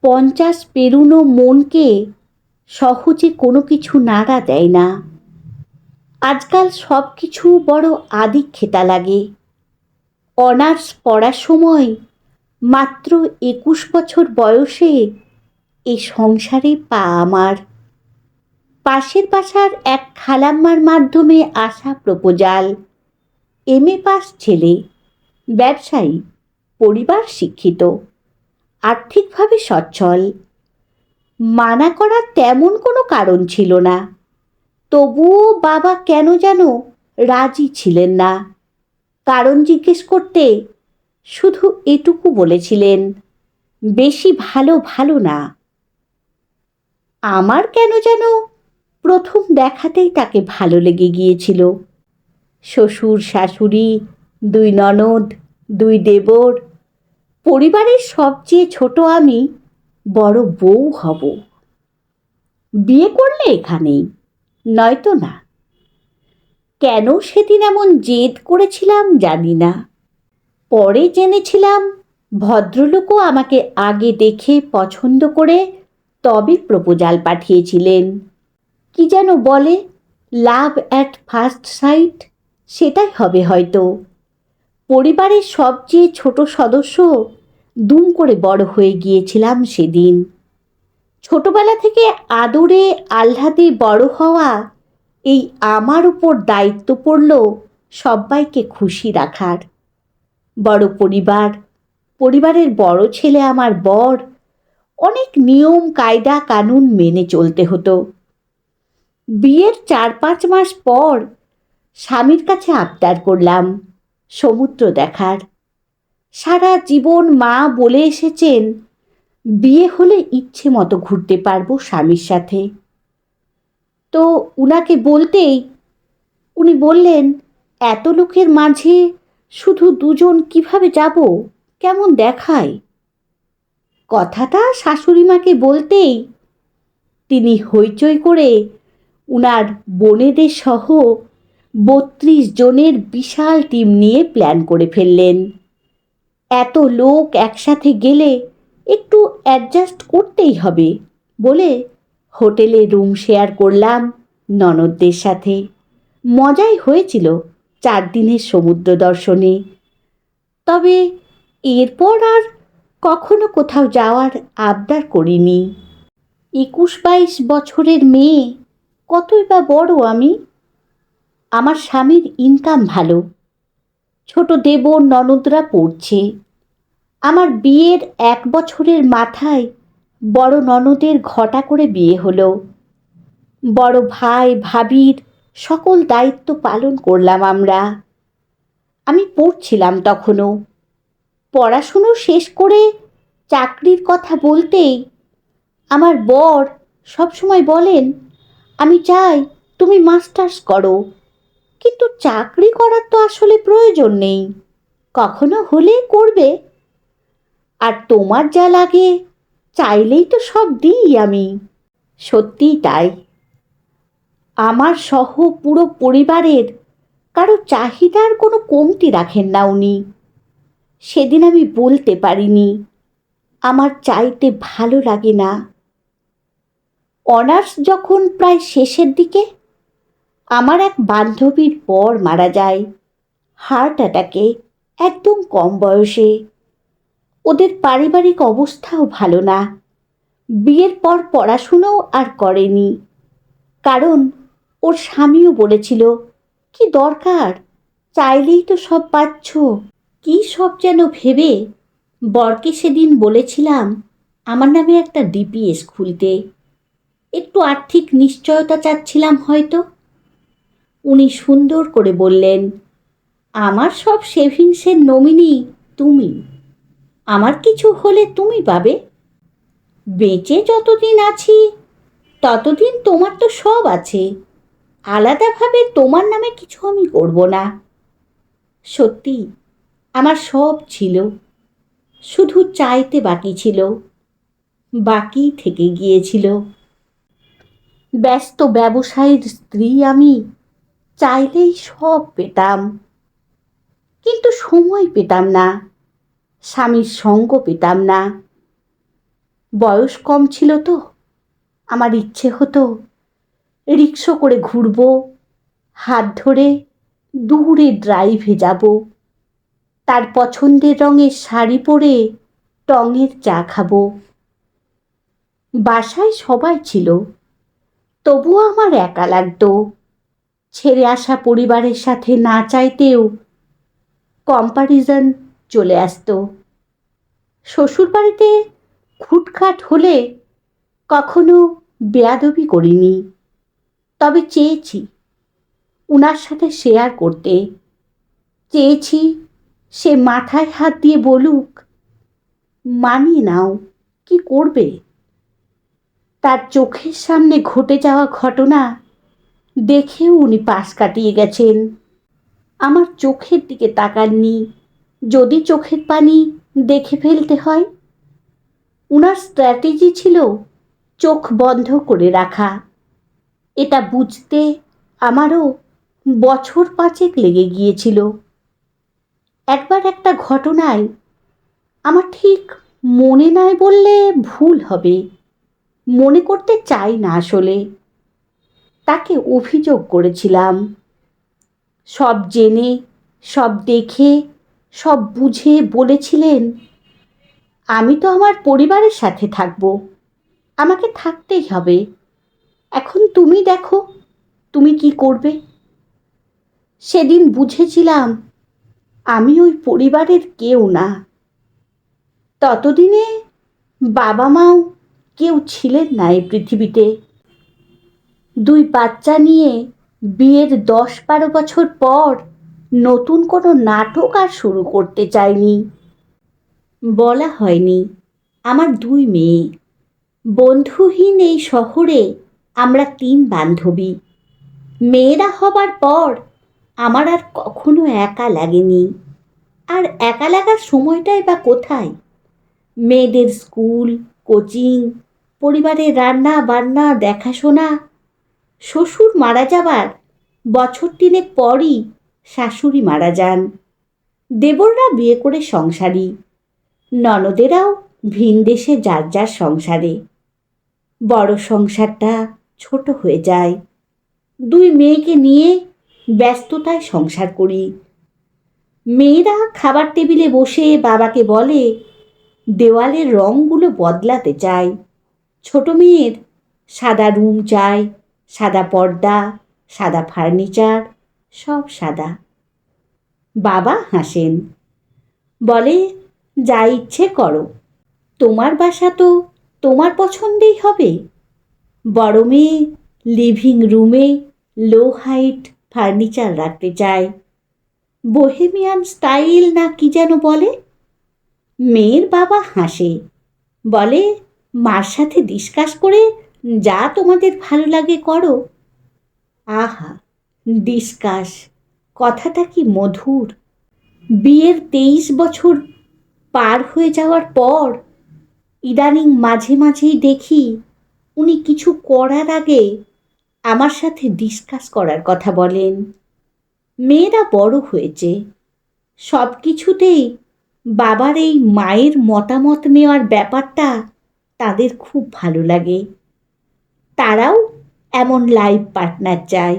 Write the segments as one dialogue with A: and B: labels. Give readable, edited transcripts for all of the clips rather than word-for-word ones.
A: 50 পেরুনো মনকে সহজে কোনো কিছু নাড়া দেয় না। আজকাল সব কিছু বড় আদিক্ষেতা লাগে। অনার্স পড়ার সময় মাত্র 21 বছর বয়সে এ সংসারে পা আমার। পাশের বাসার এক খালাম্মার মাধ্যমে আসা প্রপোজাল। MA পাস ছেলে, ব্যবসায়ী, পরিবার শিক্ষিত, আর্থিকভাবে সচ্ছল। মানা করার তেমন কোনো কারণ ছিল না, তবুও বাবা কেন যেন রাজি ছিলেন না। কারণ জিজ্ঞেস করতে শুধু এটুকু বলেছিলেন, বেশি ভালো ভালো না। আমার কেন যেন প্রথম দেখাতেই তাকে ভালো লেগে গিয়েছিল। শ্বশুর শাশুড়ি, 2 ননদ, 2 দেবর, পরিবারের সবচেয়ে ছোট আমি বড় বউ হব। বিয়ে করলে এখানেই, নয়তো না। কেন সেদিন এমন জেদ করেছিলাম জানি না। পরে জেনেছিলাম ভদ্রলোকও আমাকে আগে দেখে পছন্দ করে তবে প্রপোজাল পাঠিয়েছিলেন। কি যেন বলে, লাভ অ্যাট ফার্স্ট সাইট, সেটাই হবে হয়তো। পরিবারের সবচেয়ে ছোট সদস্য দুম করে বড় হয়ে গিয়েছিলাম সেদিন। ছোটবেলা থেকে আদরে আহ্লাদে বড় হওয়া এই আমার উপর দায়িত্ব পড়ল সবাইকে খুশি রাখার। বড় পরিবার, পরিবারের বড় ছেলে আমার বর, অনেক নিয়ম কায়দা কানুন মেনে চলতে হতো। বিয়ের 4-5 মাস পর স্বামীর কাছে আবদার করলাম সমুদ্র দেখার। সারা জীবন মা বলে এসেছেন বিয়ে হলে ইচ্ছে মতো ঘুরতে পারবো স্বামীর সাথে। তো উনাকে বলতেই উনি বললেন, এত লোকের মাঝে শুধু দুজন কিভাবে যাব, কেমন দেখায়। কথাটা শাশুড়িমাকে বলতেই তিনি হইচই করে উনার বোনেদের সহ 32 জনের বিশাল টিম নিয়ে প্ল্যান করে ফেললেন। এত লোক একসাথে গেলে একটু অ্যাডজাস্ট করতেই হবে বলে হোটেলে রুম শেয়ার করলাম ননদদের সাথে। মজাই হয়েছিল 4 দিনের সমুদ্র দর্শনে। তবে এরপর আর কখনো কোথাও যাওয়ার আবদার করিনি। 21-22 বছরের মেয়ে, কতই বা বড় আমি। আমার স্বামীর ইনকাম ভালো, ছোট দেবর ননদরা পড়ছে। আমার বিয়ের 1 বছরের মাথায় বড় ননদের ঘটা করে বিয়ে হলো। বড় ভাই ভাবির সকল দায়িত্ব পালন করলাম আমরা। আমি পড়ছিলাম তখনও। পড়াশুনো শেষ করে চাকরির কথা বলতেই আমার বর সবসময় বলেন, আমি চাই তুমি মাস্টার্স করো, কিন্তু চাকরি করার তো আসলে প্রয়োজন নেই, কখনো হলে করবে। আর তোমার যা লাগে চাইলেই তো সব দিই আমি। সত্যিই তাই। আমার সহ পুরো পরিবারের কারো চাহিদার কোনো কমতি রাখেন না উনি। সেদিন আমি বলতে পারিনি আমার চাইতে ভালো লাগে না। অনার্স যখন প্রায় শেষের দিকে, আমার এক বান্ধবীর বর মারা যায় হার্ট অ্যাটাকে, একদম কম বয়সে। ওদের পারিবারিক অবস্থাও ভালো না। বিয়ের পর পড়াশুনোও আর করেনি, কারণ ওর স্বামীও বলেছিল, কি দরকার, চাইলেই তো সব পাচ্ছ। কি সব যেন ভেবে বরকে সেদিন বলেছিলাম আমার নামে একটা ডিপিএস খুলতে। একটু আর্থিক নিশ্চয়তা চাচ্ছিলাম হয়তো। উনি সুন্দর করে বললেন, আমার সব সেভিংসের নমিনি তুমি, আমার কিছু হলে তুমি পাবে। বেঁচে যতদিন আছি ততদিন তোমার তো সব আছে, আলাদাভাবে তোমার নামে কিছু আমি করব না। সত্যি আমার সব ছিল, শুধু চাইতে বাকি ছিল, বাকি থেকে গিয়েছিল। ব্যস্ত ব্যবসায়ীর স্ত্রী আমি, চাইলেই সব পেতাম, কিন্তু সময় পেতাম না, স্বামীর সঙ্গ পেতাম না। বয়স কম ছিল তো, আমার ইচ্ছে হতো রিক্সা করে ঘুরব, হাত ধরে দূরে ড্রাইভে যাব, তার পছন্দের রঙের শাড়ি পরে টঙের চা খাবো। বাসায় সবাই ছিল, তবুও আমার একা লাগতো। ছেড়ে আসা পরিবারের সাথে না চাইতেও কম্প্যারিজন চলে আসতো। শ্বশুরবাড়িতে খুটখাট হলে কখনো বেয়াদবি করিনি, তবে চেয়েছি উনার সাথে শেয়ার করতে। চেয়েছি সে মাথায় হাত দিয়ে বলুক, মানিয়ে নাও, কি করবে। তার চোখের সামনে ঘটে যাওয়া ঘটনা দেখেও উনি পাশ কাটিয়ে গেছেন। আমার চোখের দিকে তাকাননি, যদি চোখের পানি দেখে ফেলতে হয়। উনার স্ট্র্যাটেজি ছিল চোখ বন্ধ করে রাখা। এটা বুঝতে আমারও বছর 5 লেগে গিয়েছিল। একবার একটা ঘটনায়, আমার ঠিক মনে নাই বললে ভুল হবে, মনে করতে চাই না আসলে, তাকে অভিযোগ করেছিলাম। সব জেনে, সব দেখে, সব বুঝে বলেছিলেন, আমি তো আমার পরিবারের সাথে থাকব, আমাকে থাকতেই হবে, এখন তুমি দেখো তুমি কি করবে। সেদিন বুঝেছিলাম আমি ওই পরিবারের কেউ না। ততদিনে বাবা মাও কেউ ছিলেন না এই পৃথিবীতে। 2 বাচ্চা নিয়ে বিয়ের 10-12 বছর পর নতুন কোনো নাটক আর শুরু করতে চাইনি। বলা হয়নি, আমার 2 মেয়ে। বন্ধুহীন এই শহরে আমরা 3 বান্ধবী। মেয়েরা হবার পর আমার আর কখনো একা লাগেনি। আর একা লাগার সময়টাই বা কোথায়? মেয়েদের স্কুল, কোচিং, পরিবারের রান্না বান্না দেখাশোনা। শ্বশুর মারা যাবার বছর 3 পরই শাশুড়ি মারা যান। দেবররা বিয়ে করে সংসারী, ননদেরাও ভিন দেশে যার যার সংসারে। বড় সংসারটা ছোট হয়ে যায়। 2 মেয়েকে নিয়ে ব্যস্ততায় সংসার করি। মেয়েরা খাবার টেবিলে বসে বাবাকে বলে দেওয়ালের রঙগুলো বদলাতে চায়। ছোট মেয়ের সাদা রুম চাই, সাদা পর্দা, সাদা ফার্নিচার, সব সাদা। বাবা হাসেন, বলে যা ইচ্ছে করো, তোমার বাসা তো তোমার পছন্দেই হবে। বড় মেয়ে লিভিং রুমে লো হাইট ফার্নিচার রাখতে চায়, বোহেমিয়ান স্টাইল না কি যেন বলে। মেয়ের বাবা হাসে, বলে মার সাথে ডিসকাস করে যা তোমাদের ভালো লাগে করো। আহা, ডিসকাস কথাটা কি মধুর। বিয়ের 23 বছর পার হয়ে যাওয়ার পর ইদানিং মাঝে মাঝেই দেখি উনি কিছু করার আগে আমার সাথে ডিসকাস করার কথা বলেন। মেয়েরা বড় হয়েছে, সব কিছুতেই বাবার এই মায়ের মতামত নেওয়ার ব্যাপারটা তাদের খুব ভালো লাগে। তারাও এমন লাইফ পার্টনার চায়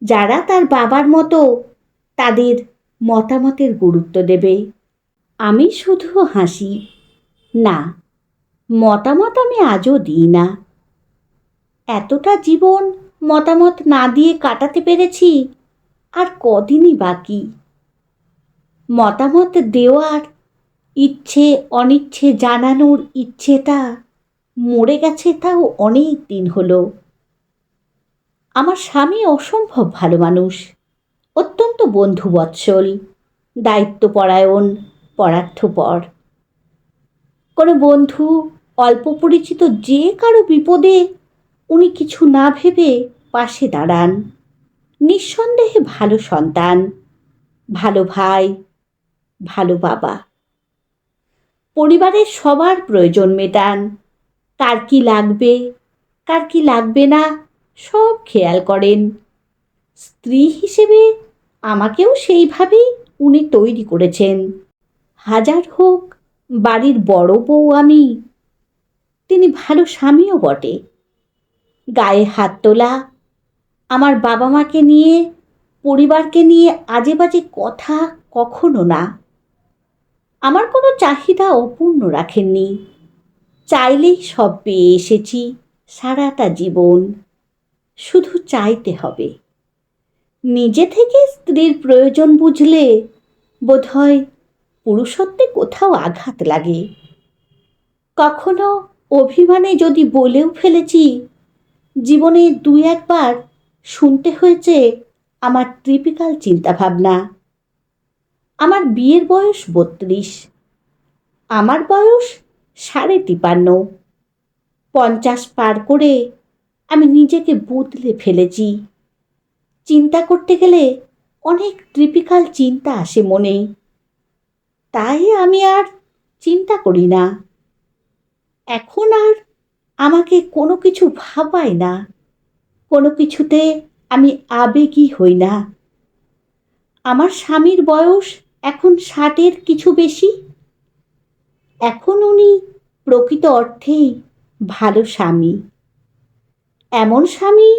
A: যারা তার বাবার মতো তাদের মতামতের গুরুত্ব দেবে। আমি শুধু হাসি, না, মতামত আমি আজও দিই না। এতটা জীবন মতামত না দিয়ে কাটাতে পেরেছি, আর কদিনই বাকি। মতামত দেওয়ার ইচ্ছে অনিচ্ছে জানানোর ইচ্ছেটা মরে গেছে, তাও অনেক দিন হলো। আমার স্বামী অসম্ভব ভালো মানুষ, অত্যন্ত বন্ধুবৎসল, দায়িত্বপরায়ণ, পরার্থপর। কোনো বন্ধু, অল্প পরিচিত যে কারো বিপদে উনি কিছু না ভেবে পাশে দাঁড়ান। নিঃসন্দেহে ভালো সন্তান, ভালো ভাই, ভালো বাবা। পরিবারের সবার প্রয়োজন মেটান। কার কি লাগবে, কার কি লাগবে না, সব খেয়াল করেন। স্ত্রী হিসেবে আমাকেও সেইভাবেই উনি তৈরি করেছেন। হাজার হোক বাড়ির বড় বউ আমি, ভালো স্বামীও বটে। গায়ে হাত তোলা, আমার বাবা মাকে নিয়ে, পরিবারকে নিয়ে আজে বাজে কথা কখনো না। আমার কোনো চাহিদা অপূর্ণ রাখেননি। চাইলেই সব পেয়ে এসেছি সারাটা জীবন। শুধু চাইতে হবে। নিজে থেকে স্ত্রীর প্রয়োজন বুঝলে বোধহয় পুরুষত্বে কোথাও আঘাত লাগে। কখনো অভিমানে যদি বলেও ফেলেছি, জীবনে দুই একবার শুনতে হয়েছে আমার টিপিক্যাল চিন্তাভাবনা। আমার বিয়ের বয়স 32, আমার বয়স 53.5। 50 পার করে আমি নিজেকে বদলে ফেলেছি। চিন্তা করতে গেলে অনেক টিপিক্যাল চিন্তা আসে মনে, তাই আমি আর চিন্তা করি না। এখন আর আমাকে কোনো কিছু ভাবায় না, কোনো কিছুতে আমি আবেগী হই না। আমার স্বামীর বয়স এখন 60-এর কিছু বেশি। এখন উনি প্রকৃত অর্থেই ভালো স্বামী। এমন স্বামী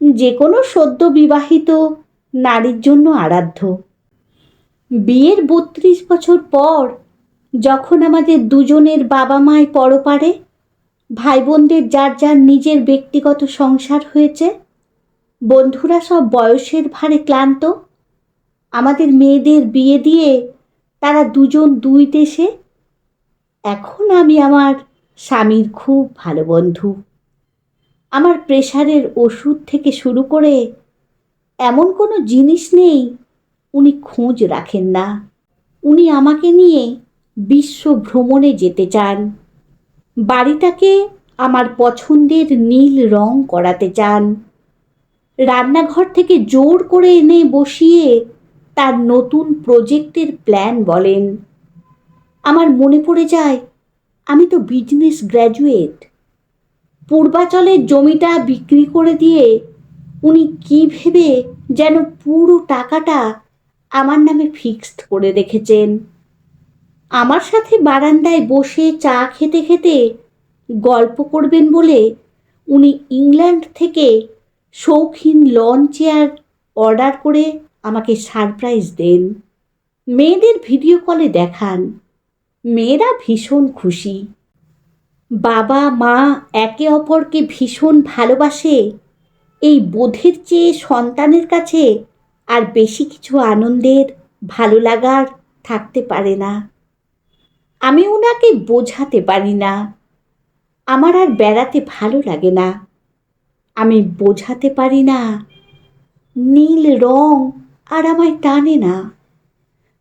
A: যে কোনো সদ্য বিবাহিত নারীর জন্য আরাধ্য। বিয়ের 32 বছর পর যখন আমাদের দুজনের বাবা মায় পরপারে, ভাই বোনদের যার যার নিজের ব্যক্তিগত সংসার হয়েছে, বন্ধুরা সব বয়সের ভারে ক্লান্ত, আমাদের মেয়েদের বিয়ে দিয়ে তারা দুজন দুই দেশে, এখন আমি আমার স্বামীর খুব ভালো বন্ধু। আমার প্রেশারের ওষুধ থেকে শুরু করে এমন কোনো জিনিস নেই উনি খোঁজ রাখেন না। উনি আমাকে নিয়ে বিশ্ব ভ্রমণে যেতে চান। বাড়িটাকে আমার পছন্দের নীল রং করাতে চান। রান্নাঘর থেকে জোর করে এনে বসিয়ে তার নতুন প্রজেক্টের প্ল্যান বলেন। আমার মনে পড়ে যায় আমি তো বিজনেস গ্র্যাজুয়েট। পূর্বাচলের জমিটা বিক্রি করে দিয়ে উনি কী ভেবে যেন পুরো টাকাটা আমার নামে ফিক্সড করে রেখেছেন। আমার সাথে বারান্দায় বসে চা খেতে খেতে গল্প করবেন বলে উনি ইংল্যান্ড থেকে শৌখিন লন চেয়ার অর্ডার করে আমাকে সারপ্রাইজ দেন। মেয়েদের ভিডিও কলে দেখান। মেয়েরা ভীষণ খুশি। বাবা মা একে অপরকে ভীষণ ভালোবাসে, এই বোধের চেয়ে সন্তানের কাছে আর বেশি কিছু আনন্দের, ভালো লাগার থাকতে পারে না। আমি ওনাকে বোঝাতে পারি না আমার আর বেড়াতে ভালো লাগে না। আমি বোঝাতে পারি না নীল রং আর আমায় টানে না।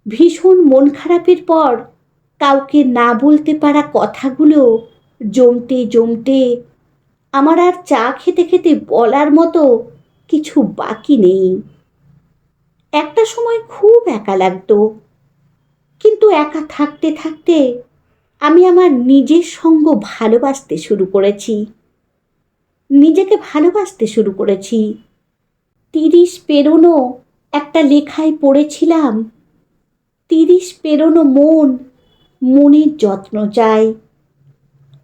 A: ভীষণ মন খারাপের পর কাউকে না বলতে পারা কথাগুলো জমতে জমতে আমার আর চা খেতে খেতে বলার মতো কিছু বাকি নেই। একটা সময় খুব একা লাগতো, কিন্তু একা থাকতে থাকতে আমি আমার নিজের সঙ্গ ভালোবাসতে শুরু করেছি। নিজেকে ভালোবাসতে শুরু করেছি। 30 পেরোনো একটা লেখায় পড়েছিলাম, 30 পেরোনো মন মনের যত্ন চায়।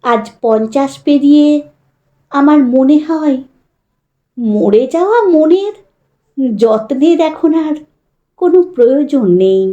A: আজ 50 পেরিয়ে আমার মনে হয় মরে যাওয়া মনের যত্নের এখন আর কোনো প্রয়োজন নেই।